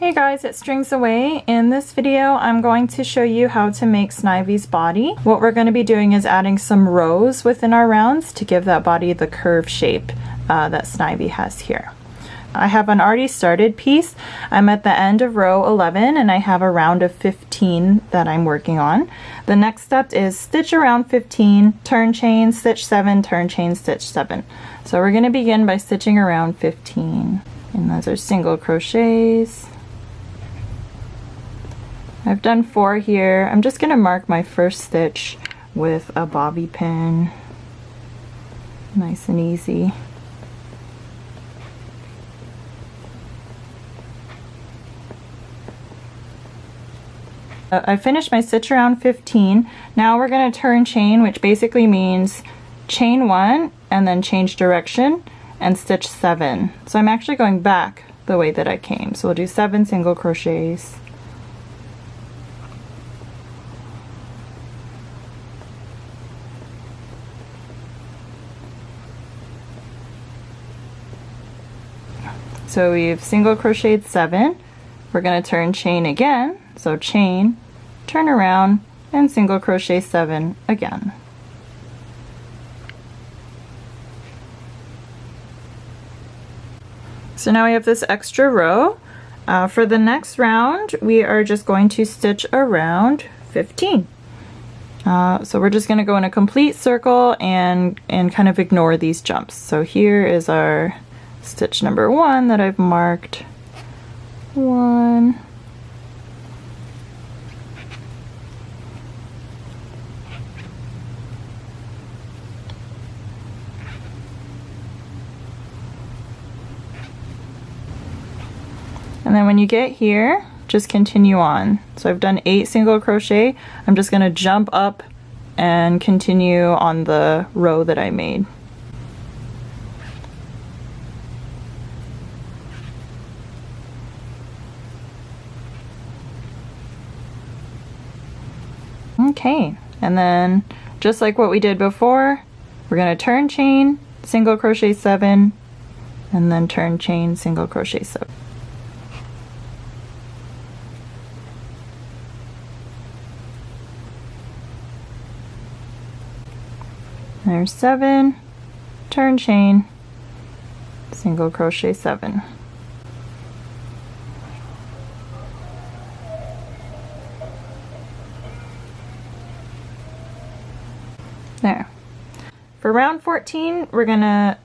Hey guys, it's Strings Away. In this video, I'm going to show you how to make Snivy's body. What we're going to be doing is adding some rows within our rounds to give that body the curve shape that Snivy has here. I have an already started piece. I'm at the end of row 11 and I have a round of 15 that I'm working on. The next step is stitch around 15, turn chain, stitch 7, turn chain, stitch 7. So we're going to begin by stitching around 15. And those are single crochets. I've done 4 here. I'm just going to mark my first stitch with a bobby pin. Nice and easy. I finished my stitch around 15. Now we're going to turn chain, which basically means chain 1 and then change direction and stitch 7. So I'm actually going back the way that I came. So we'll do 7 single crochets. So we've single crocheted 7. We're going to turn chain again. So chain, turn around, and single crochet 7 again. So now we have this extra row. For the next round, we are just going to stitch around 15. So we're just going to go in a complete circle and kind of ignore these jumps. So here is our stitch number 1 that I've marked. 1. And then when you get here, just continue on. So I've done 8 single crochet. I'm just going to jump up and continue on the row that I made. Okay, and then just like what we did before, we're going to turn chain, single crochet 7, and then turn chain, single crochet 7. There's 7, turn chain, single crochet 7. There. For round 14, we're gonna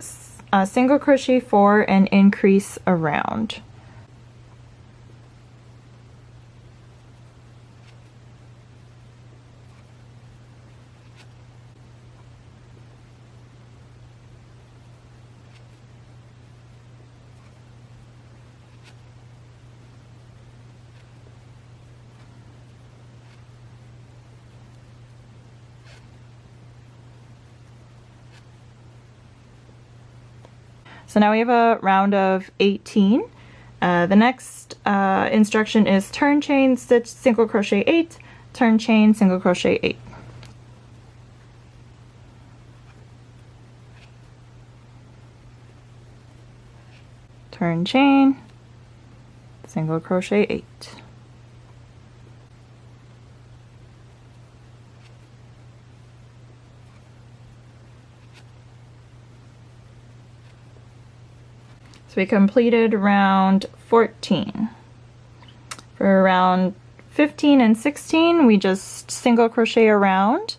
single crochet 4 and increase a round. So now we have a round of 18. The next instruction is turn chain, stitch, single crochet 8, turn chain, single crochet 8. Turn chain, single crochet 8. So we completed round 14. For round 15 and 16, we just single crochet around.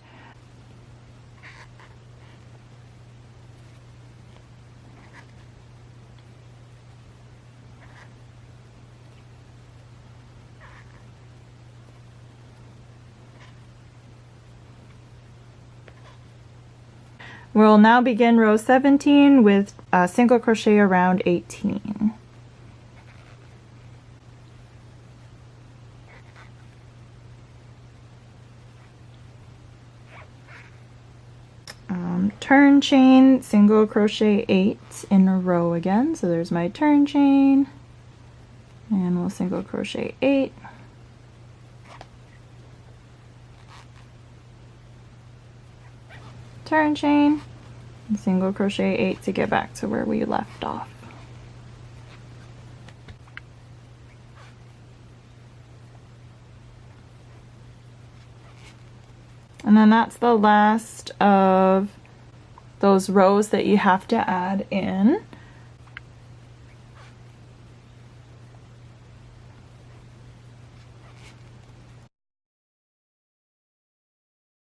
We'll now begin row 17 with a single crochet around 18. Turn chain, single crochet 8 in a row again. So there's my turn chain, and we'll single crochet 8. Turn chain, and single crochet 8 to get back to where we left off. And then that's the last of those rows that you have to add in.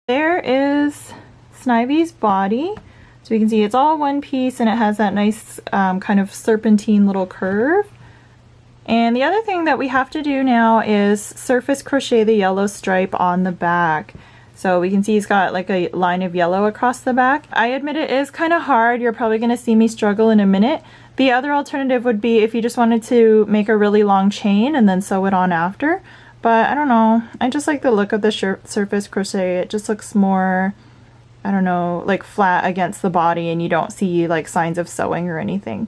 There is Snivy's body. So you can see it's all one piece and it has that nice kind of serpentine little curve. And the other thing that we have to do now is surface crochet the yellow stripe on the back. So we can see he's got like a line of yellow across the back. I admit it is kind of hard. You're probably going to see me struggle in a minute. The other alternative would be if you just wanted to make a really long chain and then sew it on after. But I don't know. I just like the look of the surface crochet. It just looks more, I don't know, like flat against the body and you don't see like signs of sewing or anything.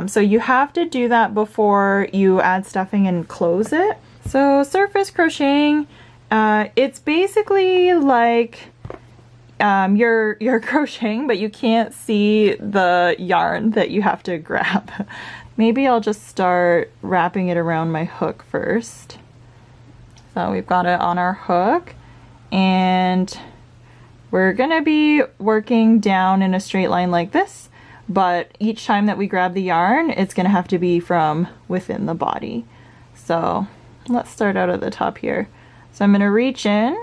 So you have to do that before you add stuffing and close it. So surface crocheting, it's basically like you're crocheting, but you can't see the yarn that you have to grab. Maybe I'll just start wrapping it around my hook first. So we've got it on our hook and we're gonna be working down in a straight line like this. But each time that we grab the yarn, it's going to have to be from within the body. So let's start out at the top here. So I'm going to reach in,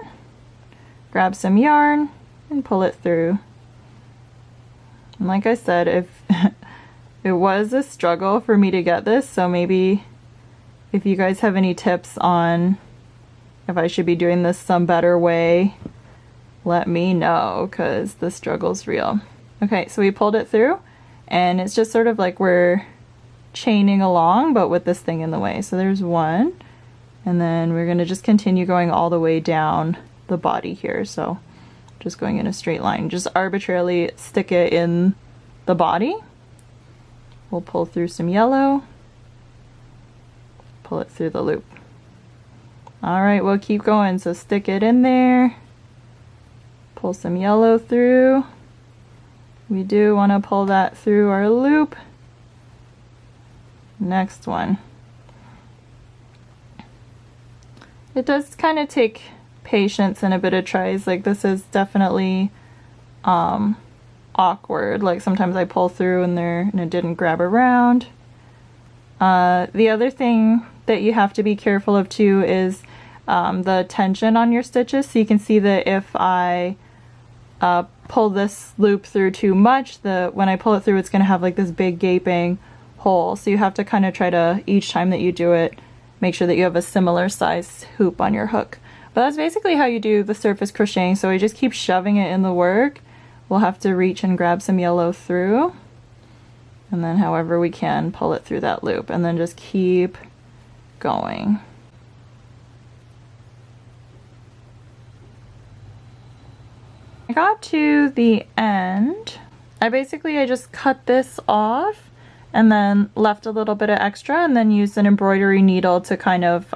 grab some yarn, and pull it through. And like I said, if it was a struggle for me to get this, so maybe if you guys have any tips on if I should be doing this some better way, let me know, because the struggle's real. Okay, so we pulled it through. And it's just sort of like we're chaining along, but with this thing in the way. So there's one, and then we're gonna just continue going all the way down the body here. So just going in a straight line, just arbitrarily stick it in the body. We'll pull through some yellow, pull it through the loop. All right, we'll keep going. So stick it in there, pull some yellow through. We do want to pull that through our loop. Next one. It does kind of take patience and a bit of tries. Like this is definitely awkward. Like sometimes I pull through and it didn't grab around. The other thing that you have to be careful of too is the tension on your stitches. So you can see that if I pull this loop through too much, when I pull it through, it's going to have like this big gaping hole. So you have to kind of try to, each time that you do it, make sure that you have a similar size hoop on your hook. But that's basically how you do the surface crocheting. So we just keep shoving it in the work. We'll have to reach and grab some yellow through, and then however we can pull it through that loop, and then just keep going. I got to the end. I just cut this off and then left a little bit of extra and then used an embroidery needle to kind of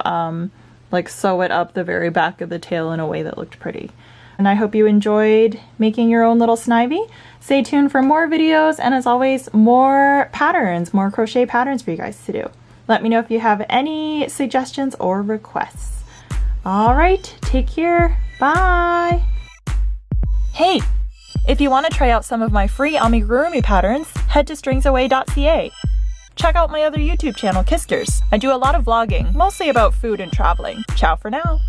like sew it up the very back of the tail in a way that looked pretty. And I hope you enjoyed making your own little Snivy. Stay tuned for more videos, and as always, more patterns, more crochet patterns for you guys to do. Let me know if you have any suggestions or requests. All right, take care. Bye. Hey, if you want to try out some of my free amigurumi patterns, head to stringsaway.ca. Check out my other YouTube channel, Kisters. I do a lot of vlogging, mostly about food and traveling. Ciao for now.